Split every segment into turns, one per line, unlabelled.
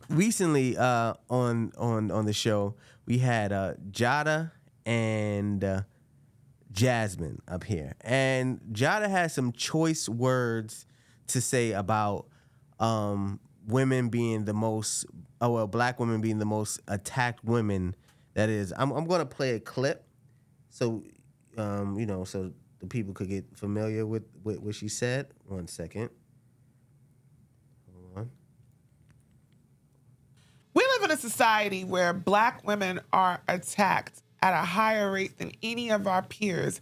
recently on the show we had Jada and Jasmine up here, and Jada has some choice words to say about women being the most, black women being the most attacked women. That is, I'm gonna play a clip, so so the people could get familiar with what she said. 1 second. Hold on.
We live in a society where black women are attacked at a higher rate than any of our peers,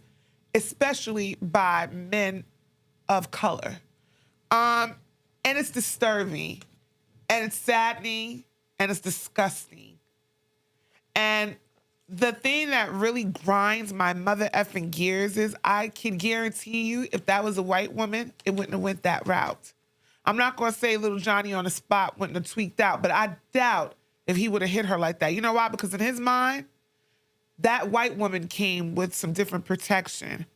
especially by men of color. And it's disturbing, and it's saddening, and it's disgusting. And the thing that really grinds my mother effing gears is I can guarantee you if that was a white woman, it wouldn't have went that route. I'm not going to say little Johnny on the spot wouldn't have tweaked out, but I doubt if he would have hit her like that. You know why? Because in his mind, that white woman came with some different protection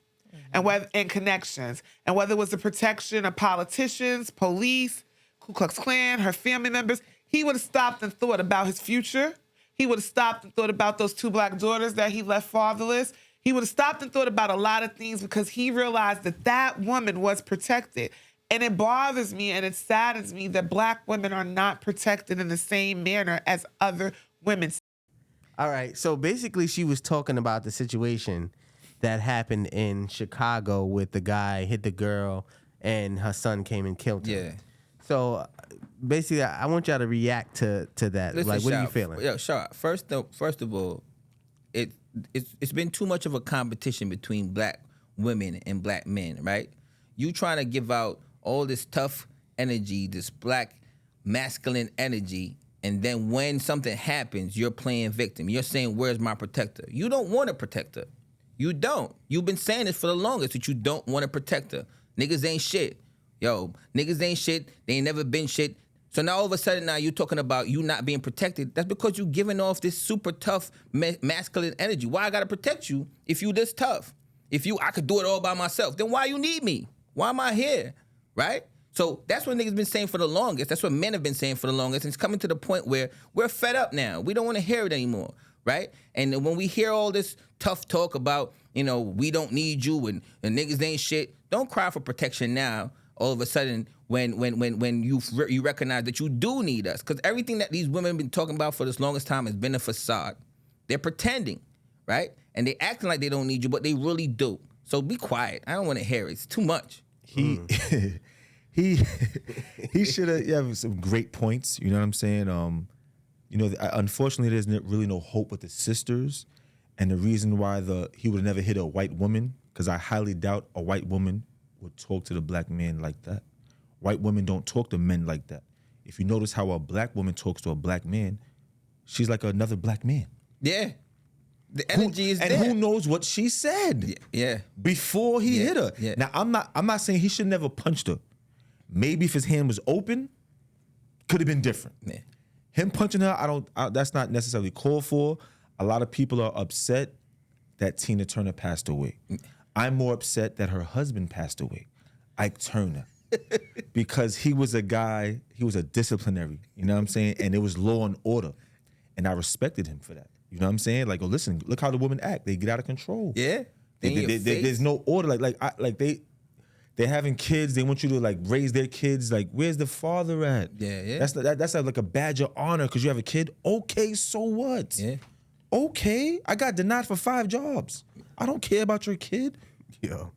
and connections. And whether it was the protection of politicians, police, Ku Klux Klan, her family members, he would have stopped and thought about his future. He would have stopped and thought about those 2 black daughters that he left fatherless. He would have stopped and thought about a lot of things because he realized that that woman was protected. And it bothers me and it saddens me that black women are not protected in the same manner as other women.
All right. So basically, she was talking about the situation that happened in Chicago with the guy hit the girl and her son came and killed her.
Yeah.
So basically, I want y'all to react to that.
Listen,
like, what are you
Shop,
feeling?
Yo, Shop, first of all, it's been too much of a competition between black women and black men, right? You trying to give out all this tough energy, this black masculine energy, and then when something happens, you're playing victim. You're saying, where's my protector? You don't want a protector. You don't. You've been saying this for the longest, that you don't want a protector. Niggas ain't shit. Yo, niggas ain't shit. They ain't never been shit. So now all of a sudden now you're talking about you not being protected. That's because you giving off this super tough masculine energy. Why I gotta protect you if you this tough? If I could do it all by myself, then why you need me? Why am I here? Right? So that's what niggas been saying for the longest. That's what men have been saying for the longest. And it's coming to the point where we're fed up now. We don't want to hear it anymore, right? And when we hear all this tough talk about, we don't need you and niggas ain't shit, don't cry for protection now. All of a sudden, when you recognize that you do need us, because everything that these women have been talking about for this longest time has been a facade. They're pretending, right? And they acting like they don't need you, but they really do. So be quiet. I don't want to hear it. It's too much.
He should have some great points. You know what I'm saying? Unfortunately, there's really no hope with the sisters, and the reason why he would have never hit a white woman, because I highly doubt a white woman would talk to the black man like that. White women don't talk to men like that. If you notice how a black woman talks to a black man, she's like another black man.
Yeah. The energy is there.
And who knows what she said?
Yeah.
Before he hit her.
Yeah.
Now I'm not saying he should never punched her. Maybe if his hand was open, could have been different.
Yeah.
Him punching her, that's not necessarily called for. A lot of people are upset that Tina Turner passed away. I'm more upset that her husband passed away, Ike Turner, because he was a guy, he was a disciplinary, you know what I'm saying? And it was law and order. And I respected him for that. You know what I'm saying? Like, oh, listen, look how the women act. They get out of control.
Yeah.
There's no order. They're having kids. They want you to raise their kids. Like, where's the father at?
Yeah.
That's like a badge of honor because you have a kid. Okay, so what?
Yeah.
Okay, I got denied for 5 jobs. I don't care about your kid.
Yo,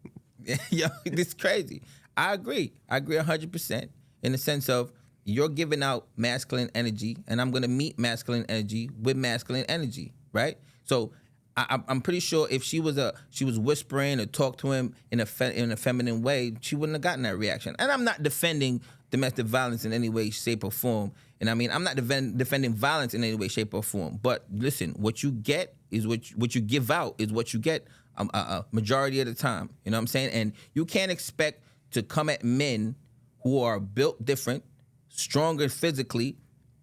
This is crazy. I agree 100% in the sense of you're giving out masculine energy, and I'm gonna meet masculine energy with masculine energy, right? So I'm pretty sure if she was whispering or talked to him in a feminine way, she wouldn't have gotten that reaction. And I'm not defending domestic violence in any way, shape, or form. And I mean, I'm not defending violence in any way, shape, or form. But listen, what you get is what you give out is what you get a majority of the time. You know what I'm saying? And you can't expect to come at men who are built different, stronger physically,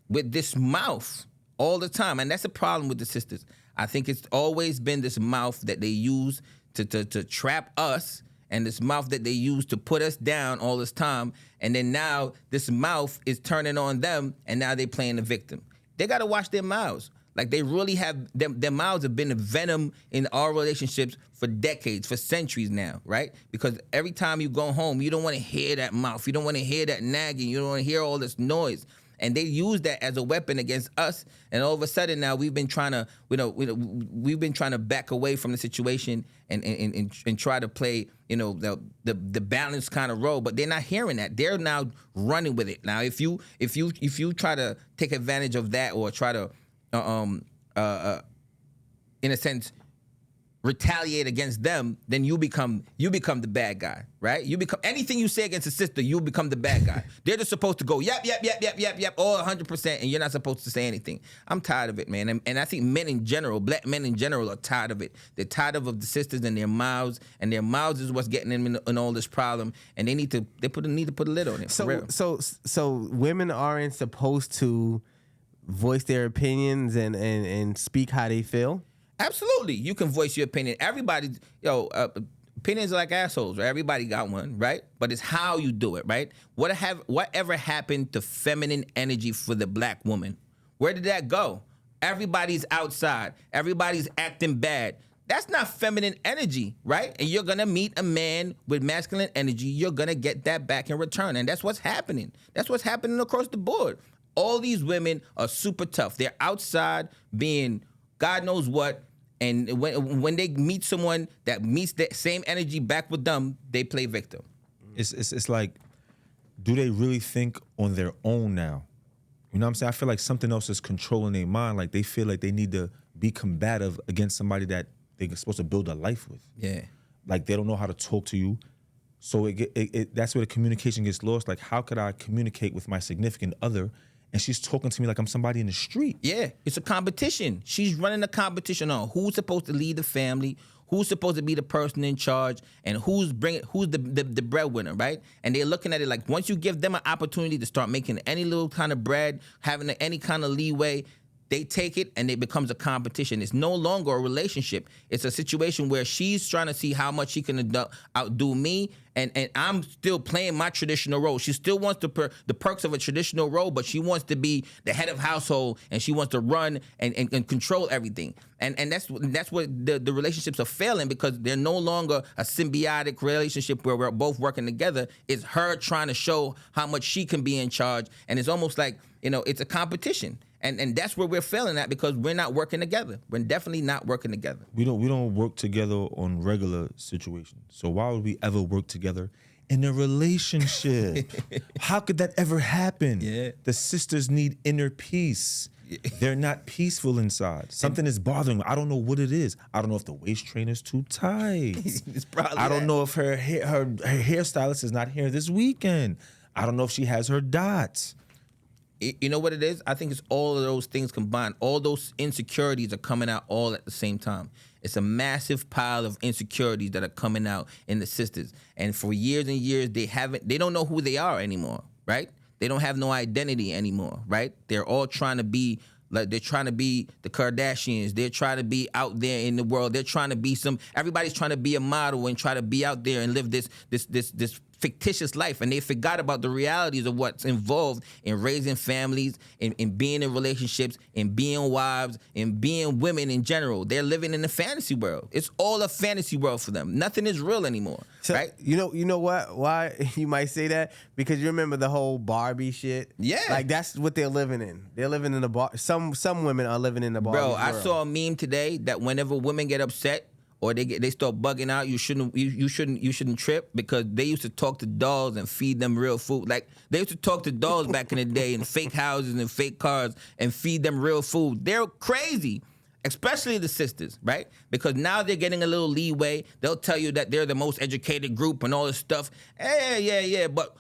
with this mouth all the time. And that's a problem with the sisters. I think it's always been this mouth that they use to trap us and this mouth that they use to put us down all this time, and then now this mouth is turning on them, and now they playing the victim. They got to watch their mouths. Like, they really have, their mouths have been a venom in our relationships for decades, for centuries now, right? Because every time you go home, you don't want to hear that mouth. You don't want to hear that nagging. You don't want to hear all this noise. And they use that as a weapon against us. And all of a sudden now we've been trying to, we've been trying to back away from the situation and try to play, the balanced kind of role. But they're not hearing that. They're now running with it. Now, if you try to take advantage of that or try to, in a sense, retaliate against them, then you become the bad guy, right? You become anything you say against a sister, you become the bad guy. They're just supposed to go yep, all 100%, and you're not supposed to say anything. I'm tired of it, man, and I think men in general, black men in general, are tired of it. They're tired of the sisters and their mouths is what's getting them in all this problem, and they need to put a lid on it.
So women aren't supposed to voice their opinions and speak how they feel?
Absolutely. You can voice your opinion. Everybody, opinions are like assholes, right? Everybody got one, right? But it's how you do it, right? Whatever happened to feminine energy for the black woman? Where did that go? Everybody's outside. Everybody's acting bad. That's not feminine energy, right? And you're going to meet a man with masculine energy. You're going to get that back in return. And that's what's happening. That's what's happening across the board. All these women are super tough. They're outside being God knows what, and when they meet someone that meets that same energy back with them, they play victim.
It's like, do they really think on their own now? You know what I'm saying? I feel like something else is controlling their mind. Like, they feel like they need to be combative against somebody that they're supposed to build a life with.
Yeah.
Like, they don't know how to talk to you. So that's where the communication gets lost. Like, how could I communicate with my significant other and she's talking to me like I'm somebody in the street?
Yeah, it's a competition. She's running a competition on who's supposed to lead the family, who's supposed to be the person in charge, and who's the breadwinner, right? And they're looking at it like, once you give them an opportunity to start making any little kind of bread, having any kind of leeway, they take it and it becomes a competition. It's no longer a relationship. It's a situation where she's trying to see how much she can outdo me, and I'm still playing my traditional role. She still wants the perks of a traditional role, but she wants to be the head of household, and she wants to run and control everything. And that's what the relationships are failing, because they're no longer a symbiotic relationship where we're both working together. It's her trying to show how much she can be in charge, and it's almost like, it's a competition. And that's where we're failing at, because we're not working together. We're definitely not working together.
We don't work together on regular situations. So why would we ever work together in a relationship? How could that ever happen?
Yeah.
The sisters need inner peace. They're not peaceful inside. Something is bothering them. I don't know what it is. I don't know if the waist trainer's too tight.
It's probably
I don't know if her hairstylist is not here this weekend. I don't know if she has her dots.
You know what it is? I think it's all of those things combined. All those insecurities are coming out all at the same time. It's a massive pile of insecurities that are coming out in the sisters. And for years and years, they don't know who they are anymore, right? They don't have no identity anymore, right? They're all trying to be like, they're trying to be the Kardashians. They're trying to be out there in the world. They're trying to be everybody's trying to be a model and try to be out there and live this fictitious life, and they forgot about the realities of what's involved in raising families, in being in relationships, in being wives, and being women in general. They're living in a fantasy world. It's all a fantasy world for them. Nothing is real anymore, right?
You know what? Why you might say that? Because you remember the whole Barbie shit.
Yeah,
like that's what they're living in. They're living in the bar. Some women are living in the Barbie world.
I saw a meme today that whenever women get upset or they start bugging out, you shouldn't trip, because they used to talk to dolls and feed them real food. Like, they used to talk to dolls back in the day in fake houses and fake cars and feed them real food. They're crazy, especially the sisters, right? Because now they're getting a little leeway. They'll tell you that they're the most educated group and all this stuff. Yeah. But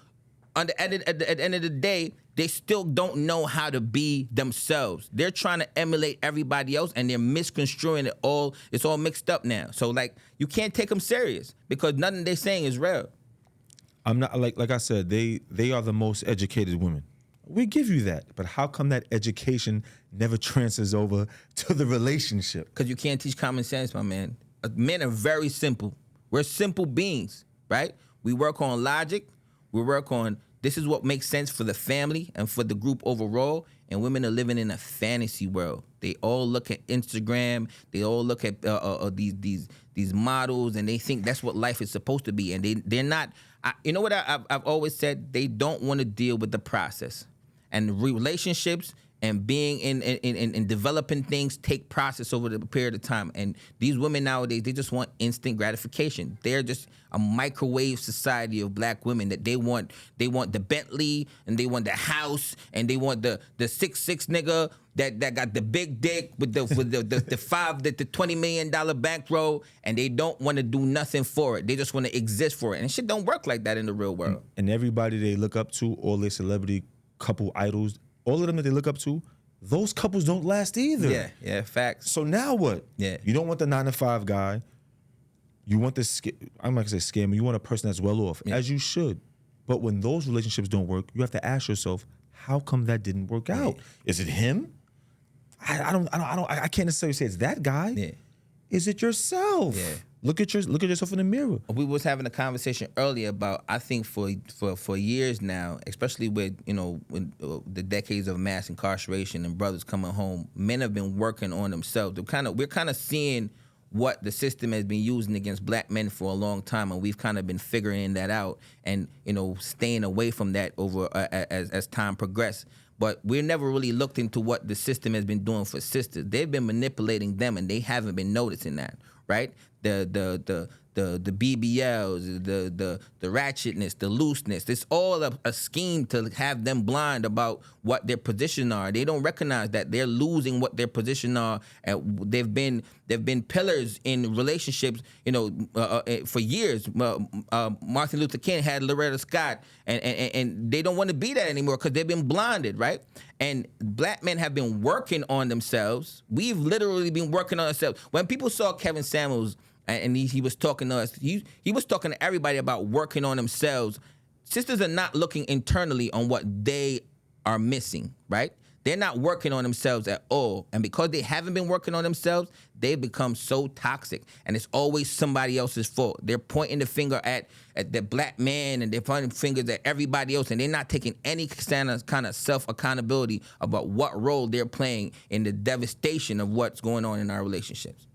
at the end of the day, they still don't know how to be themselves. They're trying to emulate everybody else, and they're misconstruing it all. It's all mixed up now. So, like, you can't take them serious, because nothing they're saying is real.
I'm not, like I said, they are the most educated women. We give you that, but how come that education never transfers over to the relationship?
Because you can't teach common sense, my man. Men are very simple. We're simple beings. right? We work on logic. We work on this is what makes sense for the family and for the group overall. And women are living in a fantasy world. They all look at Instagram. They all look at these models, and they think that's what life is supposed to be. And they're not. You know what I've always said? They don't want to deal with the process. And relationships and being in developing things take process over the period of time. And these women nowadays, they just want instant gratification. They're just a microwave society of black women that they want the Bentley, and they want the house, and they want the 6'6" nigga that got the big dick with the $20 million bankroll, and they don't want to do nothing for it. They just want to exist for it. And shit don't work like that in the real world.
And everybody they look up to, all their celebrity couple idols, all of them that they look up to, those couples don't last either.
Yeah, facts.
So now what?
Yeah.
You don't want the 9-to-5 guy. You want this, I'm not gonna say scammer, you want a person that's well off, as you should. But when those relationships don't work, you have to ask yourself, how come that didn't work out? Is it him? I can't necessarily say it's that guy.
Yeah.
Is it yourself?
Yeah.
Look at yourself in the mirror.
We was having a conversation earlier about, I think for years now, especially with the decades of mass incarceration and brothers coming home, men have been working on themselves. We're kind of seeing what the system has been using against black men for a long time, and we've kind of been figuring that out and staying away from that over as time progressed. But we're never really looked into what the system has been doing for sisters. They've been manipulating them, and they haven't been noticing that, right? The BBLs, the ratchetness, the looseness. It's all a scheme to have them blind about what their position are. They don't recognize that they're losing what their position are. And they've been pillars in relationships, for years. Martin Luther King had Loretta Scott, and they don't want to be that anymore because they've been blinded, right? And black men have been working on themselves. We've literally been working on ourselves. When people saw Kevin Samuels and he was talking to us, he was talking to everybody about working on themselves. Sisters are not looking internally on what they are missing, right? They're not working on themselves at all. And because they haven't been working on themselves, they've become so toxic. And it's always somebody else's fault. They're pointing the finger at the black man, and they're pointing fingers at everybody else, and they're not taking any kind of self-accountability about what role they're playing in the devastation of what's going on in our relationships.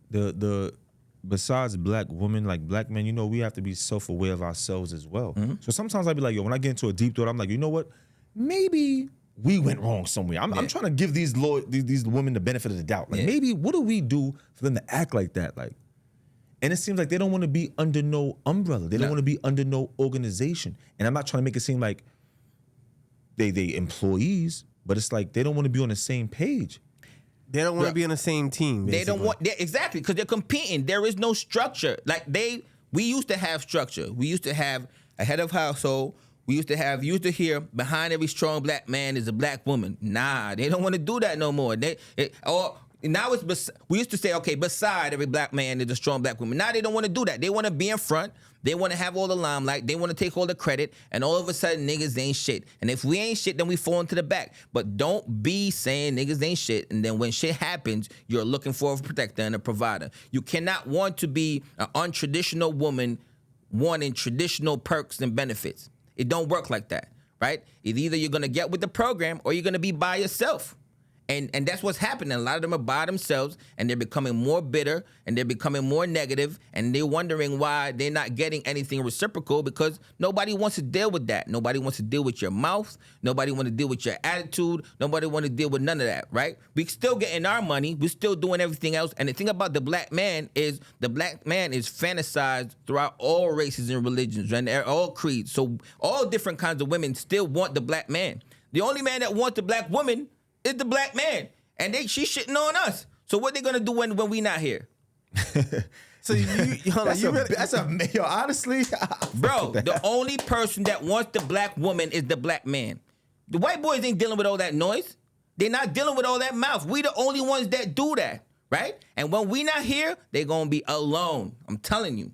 Besides black women, like black men, we have to be self-aware of ourselves as well.
Mm-hmm.
So sometimes I'd be like, when I get into a deep thought, I'm like, you know what? Maybe we went wrong somewhere. I'm trying to give these women the benefit of the doubt. Like, maybe what do we do for them to act like that? Like, and it seems like they don't want to be under no umbrella. They don't want to be under no organization. And I'm not trying to make it seem like they employees, but it's like they don't want to be on the same page.
They don't want to be on the same team. Basically.
They don't want exactly, because they're competing. There is no structure. Like we used to have structure. We used to have a head of household. We used to hear behind every strong black man is a black woman. Nah, they don't want to do that no more. Now we used to say, okay, beside every black man is a strong black woman. Now they don't want to do that. They want to be in front. They want to have all the limelight. They want to take all the credit. And all of a sudden, niggas ain't shit. And if we ain't shit, then we fall into the back. But don't be saying niggas ain't shit. And then when shit happens, you're looking for a protector and a provider. You cannot want to be an untraditional woman wanting traditional perks and benefits. It don't work like that, right? Either you're going to get with the program or you're going to be by yourself. And that's what's happening. A lot of them are by themselves, and they're becoming more bitter, and they're becoming more negative, and they're wondering why they're not getting anything reciprocal, because nobody wants to deal with that. Nobody wants to deal with your mouth. Nobody wants to deal with your attitude. Nobody wants to deal with none of that, right? We still getting our money. We're still doing everything else. And the thing about the black man is fantasized throughout all races and religions and all creeds. So all different kinds of women still want the black man. The only man that wants the black woman is the black man, and she's shitting on us. So what they gonna do when we not here?
So
honestly,
bro, the only person that wants the black woman is the black man. The white boys ain't dealing with all that noise. They're not dealing with all that mouth. We the only ones that do that, right? And when we not here, they gonna be alone. I'm telling you.